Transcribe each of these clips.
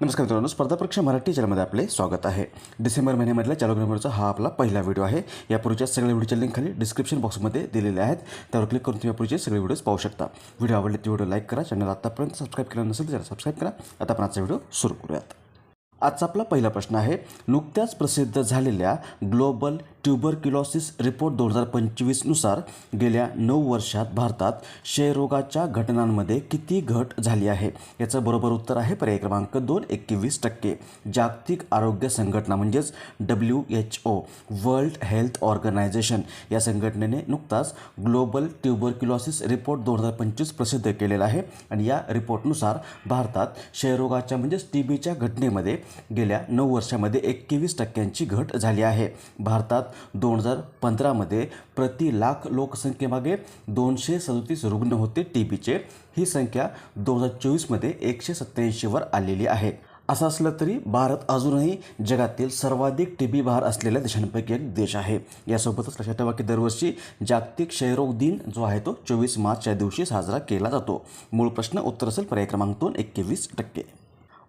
नमस्कार मित्रांनो, स्पर्धा परीक्षा मराठी चॅनलमध्ये आपले स्वागत आहे. डिसेंबर महिन्यामधल्या चालू घडामोडीचा हा आपला पहिला व्हिडिओ आहे. यापूर्वीच्या सगळ्या व्हिडिओच्या लिंक खाली डिस्क्रिप्शन बॉक्समध्ये दिलेले आहेत. त्यावर क्लिक करून तुम्ही यापूर्वीचे सगळे व्हिडिओज पाहू शकता. व्हिडिओ आवडले तर व्हिडिओ लाईक करा. चॅनल आतापर्यंत सबस्क्राईब केलं नसेल तर सबस्क्राईब करा. आता आपण आजचा व्हिडिओ सुरू करूयात. आजचा आपला पहिला प्रश्न आहे, नुकत्याच प्रसिद्ध झालेल्या ग्लोबल ट्युबरक्युलोसिस रिपोर्ट 2025 नुसार गेल्या 9 वर्षात भारतात क्षयरोगाच्या घटनांमध्ये किती घट झाली आहे? याचं बरोबर उत्तर आहे पर्याय क्रमांक 2, 21%. जागतिक आरोग्य संघटना म्हणजेच WHO वर्ल्ड हेल्थ ऑर्गनायझेशन या संघटनेने नुकताच ग्लोबल ट्युबरक्युलोसिस रिपोर्ट 2025 प्रसिद्ध केलेला आहे आणि या रिपोर्टनुसार भारतात क्षयरोगाच्या म्हणजेच TBच्या घटनेमध्ये गेल्या 9 वर्षामध्ये 21% घट झाली आहे. भारतात 2015मध्ये प्रति लाख लोकसंख्येमागे 237 रुग्ण होते TBचे. ही संख्या 2024मध्ये 187वर आलेली आहे. असं असलं तरी भारत अजूनही जगातील सर्वाधिक TB बहार असलेल्या देशांपैकी एक देश आहे. यासोबतच लक्षात ठेवा की दरवर्षी जागतिक क्षयरोग दिन जो आहे तो 24 मार्च या दिवशी साजरा केला जातो. मूळ प्रश्न उत्तर असेल पर्याय क्रमांक 2, 21%.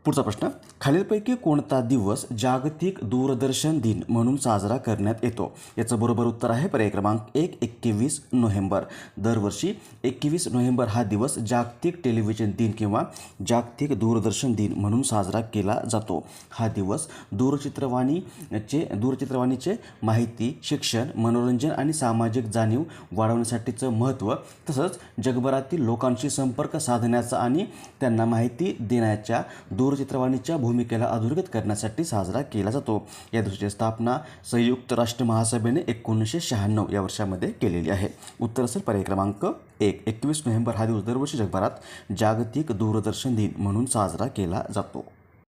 पुढचा प्रश्न, खालीलपैकी कोणता दिवस जागतिक दूरदर्शन दिन म्हणून साजरा करण्यात येतो? याचं बरोबर उत्तर आहे पर्याय क्रमांक 1, 21 नोव्हेंबर. दरवर्षी 21 नोव्हेंबर हा दिवस जागतिक टेलिव्हिजन दिन किंवा जागतिक दूरदर्शन दिन म्हणून साजरा केला जातो. हा दिवस दूरचित्रवाणीचे माहिती, शिक्षण, मनोरंजन आणि सामाजिक जाणीव वाढवण्यासाठीचं महत्त्व, तसंच जगभरातील लोकांशी संपर्क साधण्याचा आणि त्यांना माहिती देण्याच्या दूरचित्रवाणीच्या भूमिकेला अधोरेखित करण्यासाठी साजरा केला जातो. या दिवसाची स्थापना संयुक्त राष्ट्र महासभेने 1996 या वर्षामध्ये केलेली आहे. उत्तर असेल पर्याय क्रमांक 1, 21 नोव्हेंबर हा दिवस दरवर्षी जगभरात जागतिक दूरदर्शन दिन म्हणून साजरा केला जातो.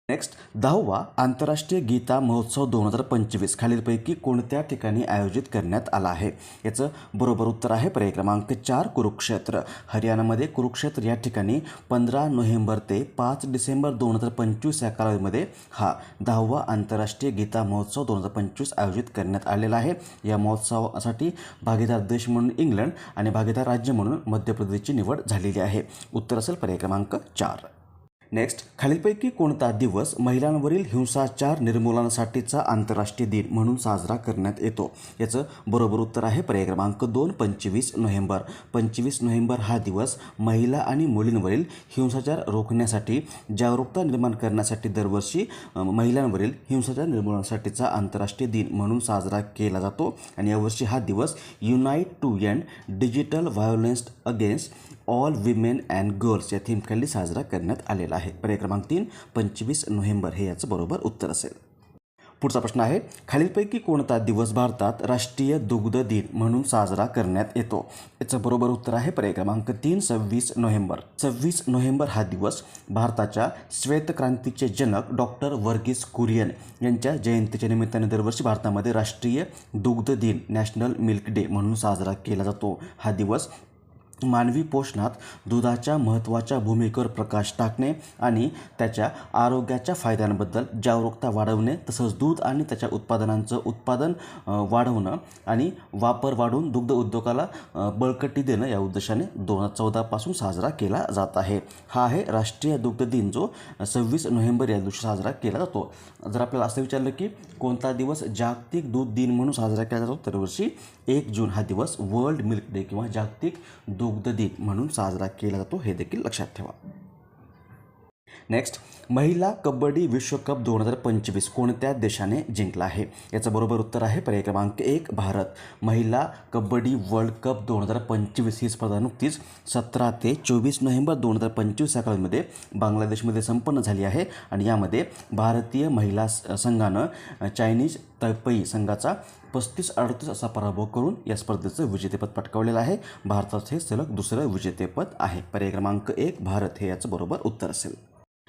नेक्स्ट, 10वा आंतरराष्ट्रीय गीता महोत्सव 2025 खालीलपैकी कोणत्या ठिकाणी आयोजित करण्यात आला आहे? याचं बरोबर उत्तर आहे पर्याय क्रमांक 4, कुरुक्षेत्र. हरियाणामध्ये कुरुक्षेत्र या ठिकाणी 15 नोव्हेंबर ते 5 डिसेंबर 2025 या कालावधीमध्ये हा 10वा आंतरराष्ट्रीय गीता महोत्सव 2025 आयोजित करण्यात आलेला आहे. या महोत्सवासाठी भागीदार देश म्हणून इंग्लंड आणि भागीदार राज्य म्हणून मध्य प्रदेशची निवड झालेली आहे. उत्तर असेल पर्याय क्रमांक 4. नेक्स्ट, खालीलपैकी कोणता दिवस महिलांवरील हिंसाचार निर्मूलनासाठीचा आंतरराष्ट्रीय दिन म्हणून साजरा करण्यात येतो? याचं बरोबर उत्तर आहे पर्याय क्रमांक 2, 25 नोव्हेंबर. 25 नोव्हेंबर हा दिवस महिला आणि मुलींवरील हिंसाचार रोखण्यासाठी जागरूकता निर्माण करण्यासाठी दरवर्षी महिलांवरील हिंसाचार निर्मूलनासाठीचा आंतरराष्ट्रीय दिन म्हणून साजरा केला जातो. आणि यावर्षी हा दिवस unite to end digital violence against all women and girls या थीमखाली साजरा करण्यात आलेला आहे. पर्याय क्रमांक 3, 25 नोव्हेंबर हे याचं बरोबर उत्तर असेल. पुढचा प्रश्न आहे, खालीलपैकी कोणता दिवस भारतात राष्ट्रीय दुग्ध दिन म्हणून साजरा करण्यात येतो? याचं बरोबर उत्तर आहे पर्याय क्रमांक 3, 26 नोव्हेंबर. 26 नोव्हेंबर हा दिवस भारताच्या श्वेतक्रांतीचे जनक डॉक्टर वर्गीस कुरियन यांच्या जयंतीच्या निमित्ताने दरवर्षी भारतामध्ये राष्ट्रीय दुग्ध दिन नॅशनल मिल्क डे म्हणून साजरा केला जातो. हा दिवस मानवी पोषणात दुधाच्या महत्त्वाच्या भूमिकेवर प्रकाश टाकणे आणि त्याच्या आरोग्याच्या फायद्यांबद्दल जागरूकता वाढवणे, तसंच दूध आणि त्याच्या उत्पादनांचं उत्पादन वाढवणं आणि वापर वाढवून दुग्ध उद्योगाला बळकटी देणं या उद्देशाने 2014 पासून साजरा केला जात आहे. हा आहे राष्ट्रीय दुग्ध दिन जो 26 नोव्हेंबर या दिवशी साजरा केला जातो. जर आपल्याला असं विचारलं की कोणता दिवस जागतिक दूध दिन म्हणून साजरा केला जातो, दरवर्षी 1 जून हा दिवस वर्ल्ड मिल्क डे किंवा जागतिक दुग्ध दिन म्हणून साजरा केला जातो, हे देखील लक्षात ठेवा. नेक्स्ट, महिला कबड्डी विश्वकप 2025 कोणत्या देशाने जिंकला आहे? याचं बरोबर उत्तर आहे पर्याय क्रमांक 1, भारत. महिला कबड्डी वर्ल्ड कप 2025 ही स्पर्धा नुकतीच 17 ते 24 नोव्हेंबर 2025 या काळामध्ये बांगलादेशमध्ये संपन्न झाली आहे आणि यामध्ये भारतीय महिला संघानं चायनीज तैपई संघाचा 35-38 असा पराभव करून या स्पर्धेचं विजेतेपद पटकावलेलं आहे. भारताचं हे सलग दुसरं विजेतेपद आहे. पर्याय क्रमांक 1, भारत हे याचं बरोबर उत्तर असेल.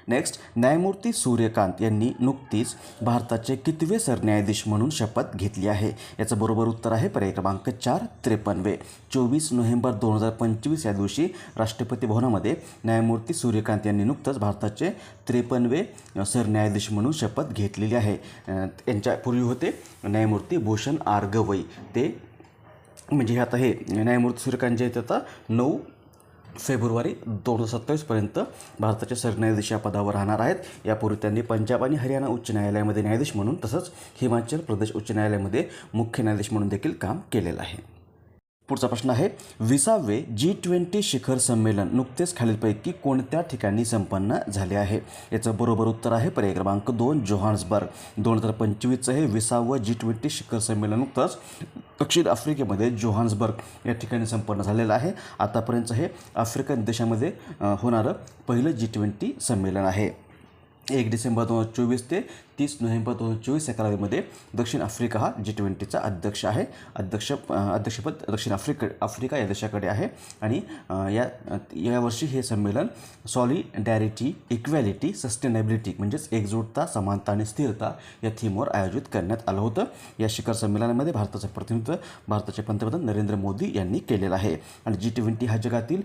नेक्स्ट, न्यायमूर्ती सूर्यकांत यांनी नुकतीच भारताचे कितवे सरन्यायाधीश म्हणून शपथ घेतली आहे? याचं बरोबर उत्तर आहे पर्याय क्रमांक 4, 53. 24 नोव्हेंबर 2025 या दिवशी राष्ट्रपती भवनामध्ये न्यायमूर्ती सूर्यकांत यांनी नुकतंच भारताचे 53वे सरन्यायाधीश म्हणून शपथ घेतलेली आहे. यांच्यापूर्वी होते न्यायमूर्ती भूषण आर गवई. ते म्हणजे आता हे न्यायमूर्ती सूर्यकांत जे आहेत आता 9 फेब्रुवारी 2027पर्यंत भारताचे सरन्यायाधीश या पदावर राहणार आहेत। यापूर्वी त्यांनी पंजाब आणि हरियाणा उच्च न्यायालयामध्ये न्यायाधीश म्हणून तसंच हिमाचल प्रदेश उच्च न्यायालयामध्ये मुख्य न्यायाधीश म्हणून देखील काम केलेलं आहे। पुढचा प्रश्न आहे 20वे G20 शिखर संमेलन नुकतेच खालीलपैकी कोणत्या ठिकाणी संपन्न झाले आहे? याचं बरोबर उत्तर आहे पर्याय क्रमांक 2 जोहान्सबर्ग। 2025चं हे 20वं G20 शिखर संमेलन नुकतंच दक्षिण आफ्रिकेमध्ये जोहान्सबर्ग या ठिकाणी संपन्न झालेलं आहे। आतापर्यंत हे आफ्रिकन देशामध्ये होणारं पहिलं G20 संमेलन आहे। 1 डिसेंबर 2024 ते 30 नोव्हेंबर 2024 या कालावधीमध्ये दक्षिण आफ्रिका हा G20चा अध्यक्ष आहे। अध्यक्षपद दक्षिण आफ्रिका या देशाकडे आहे आणि यावर्षी हे संमेलन सॉलिडॅरिटी, इक्वॅलिटी, सस्टेनेबिलिटी म्हणजेच एकजुटता, समानता आणि स्थिरता या थीमवर आयोजित करण्यात आलं होतं। या शिखर संमेलनामध्ये भारताचं प्रतिनिधित्व भारताचे पंतप्रधान नरेंद्र मोदी यांनी केलेलं आहे आणि G20 हा जगातील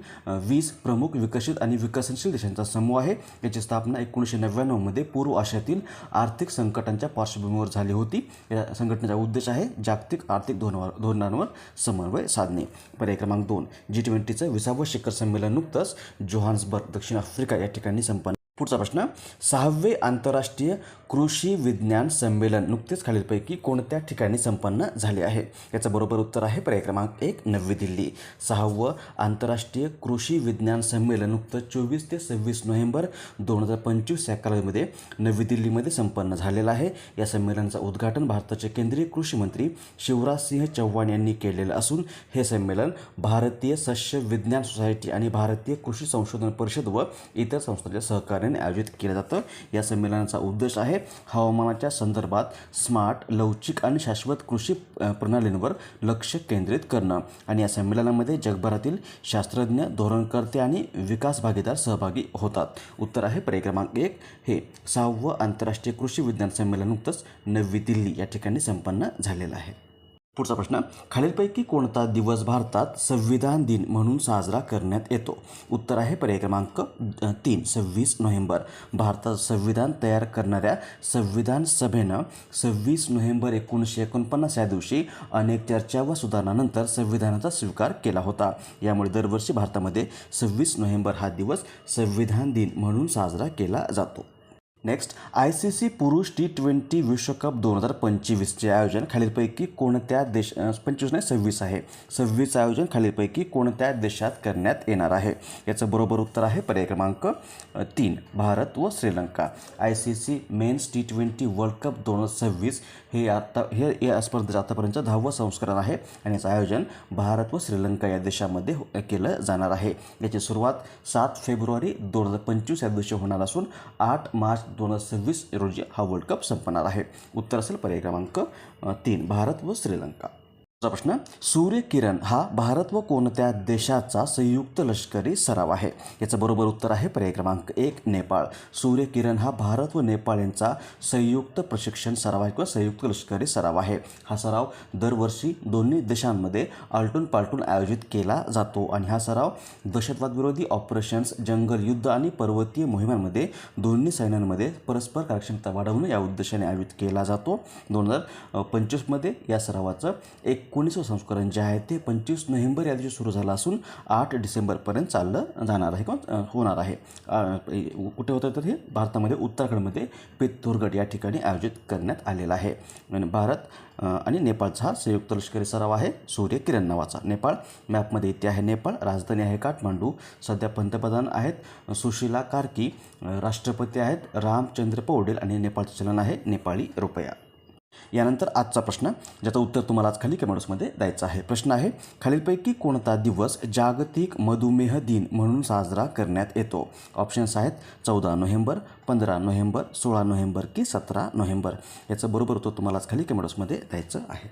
20 प्रमुख विकसित आणि विकसनशील देशांचा समूह आहे। याची स्थापना 1999 मध्ये पूर्व आशियातील आर्थिक संकटांच्या पार्श्वभूमीवर झाली होती। या संघटनेचा उद्देश आहे जागतिक आर्थिक धोरणांवर समन्वय साधणे। पर्याय क्रमांक 2 G20चं 20वं शिखर संमेलन नुकतंच जोहान्सबर्ग दक्षिण आफ्रिका या ठिकाणी संपन्न। पुढचा प्रश्न 6वे आंतरराष्ट्रीय कृषी विज्ञान संमेलन नुकतेच खालीलपैकी कोणत्या ठिकाणी संपन्न झाले आहे? याचं बरोबर उत्तर आहे पर्याय क्रमांक 1 नवी दिल्ली। 6वं आंतरराष्ट्रीय कृषी विज्ञान संमेलन नुकतंच 24 ते 26 नोव्हेंबर 2025 या कालावधीमध्ये नवी दिल्लीमध्ये संपन्न झालेलं आहे। या संमेलनाचं उद्घाटन भारताचे केंद्रीय कृषी मंत्री शिवराज सिंह चौहान यांनी केलेलं असून हे संमेलन भारतीय सस्य विज्ञान सोसायटी आणि भारतीय कृषी संशोधन परिषद व इतर संस्थांच्या सहकार्याने आयोजित केलं जातं। या संमेलनाचा उद्देश आहे हवामानाच्या संदर्भात स्मार्ट, लवचिक आणि शाश्वत कृषी प्रणालींवर लक्ष केंद्रित करणं आणि या संमेलनामध्ये जगभरातील शास्त्रज्ञ, धोरणकर्ते आणि विकास भागीदार सहभागी होतात। उत्तर आहे पर्याय क्रमांक 1 हे 6वं आंतरराष्ट्रीय कृषी विज्ञान संमेलन नुकतंच नवी दिल्ली या ठिकाणी संपन्न झालेलं आहे। पुढचा प्रश्न खालीलपैकी कोणता दिवस भारतात संविधान दिन म्हणून साजरा करण्यात येतो? उत्तर आहे पर्याय क्रमांक 3 26 नोव्हेंबर। भारतात संविधान तयार करणाऱ्या संविधान सभेनं 26 नोव्हेंबर 1949 या दिवशी अनेक चर्चा व सुधारणानंतर संविधानाचा स्वीकार केला होता। यामुळे दरवर्षी भारतामध्ये 26 नोव्हेंबर हा दिवस संविधान दिन म्हणून साजरा केला जातो। नेक्स्ट ICC पुरुष T20 विश्वकप 2025चे आयोजन खालीलपैकी कोणत्या 26 आहे 26 आयोजन खालीलपैकी कोणत्या देशात करण्यात येणार आहे? याचं बरोबर उत्तर आहे पर्याय क्रमांक 3 भारत व Sri Lanka. ICC men's T20 world cup 2026 हे या स्पर्धेचं आतापर्यंत 10वं संस्करण आहे आणि याचं आयोजन भारत व श्रीलंका या देशामध्ये केलं जाणार आहे। याची सुरुवात 7 फेब्रुवारी 2025 या दिवशी होणार असून 8 मार्च 2026 रोजी हा वर्ल्ड कप संपणार आहे। उत्तर असेल पर्याय क्रमांक 3 भारत व श्रीलंका। प्रश्न सूर्यकिरण हा भारत व कोणत्या देशाचा संयुक्त लष्करी सराव आहे? याचं बरोबर उत्तर आहे पर्याय क्रमांक 1 नेपाळ। सूर्यकिरण हा भारत व नेपाळ यांचा संयुक्त प्रशिक्षण सराव आहे किंवा संयुक्त लष्करी सराव आहे। हा सराव दरवर्षी दोन्ही देशांमध्ये आलटून पालटून आयोजित केला जातो आणि हा सराव दहशतवाद विरोधी ऑपरेशन्स, जंगल युद्ध आणि पर्वतीय मोहिमांमध्ये दोन्ही सैन्यांमध्ये परस्पर कार्यक्षमता वाढवणं या उद्देशाने आयोजित केला जातो। 2025 मध्ये या सरावाचं 19वं संस्करण जे आहे ते 25 नोव्हेंबर या दिवशी सुरू झालं असून 8 डिसेंबरपर्यंत चाललं जाणार आहे किंवा होणार आहे। कुठे होतं तर हे भारतामध्ये उत्तराखंडमध्ये पिथौरगड या ठिकाणी आयोजित करण्यात आलेला आहे। भारत आणि नेपाळचा हा संयुक्त लष्करी सराव आहे सूर्यकिरण नावाचा। नेपाळ मॅपमध्ये इथे आहे नेपाळ, राजधानी आहे काठमांडू, सध्या पंतप्रधान आहेत सुशीला कार्की, राष्ट्रपती आहेत रामचंद्र पौडेल आणि नेपाळचे चलन आहे नेपाळी रुपया। यानंतर आजचा प्रश्न ज्याचं उत्तर तुम्हाला आज खाली कमेंट्समध्ये द्यायचं आहे। प्रश्न आहे खालीलपैकी कोणता दिवस जागतिक मधुमेह दिन म्हणून साजरा करण्यात येतो? ऑप्शन्स आहेत 14 नोव्हेंबर, 15 नोव्हेंबर, 16 नोव्हेंबर की 17 नोव्हेंबर। याचं बरोबर उत्तर तुम्हाला आज खाली कमेंट्समध्ये द्यायचं आहे।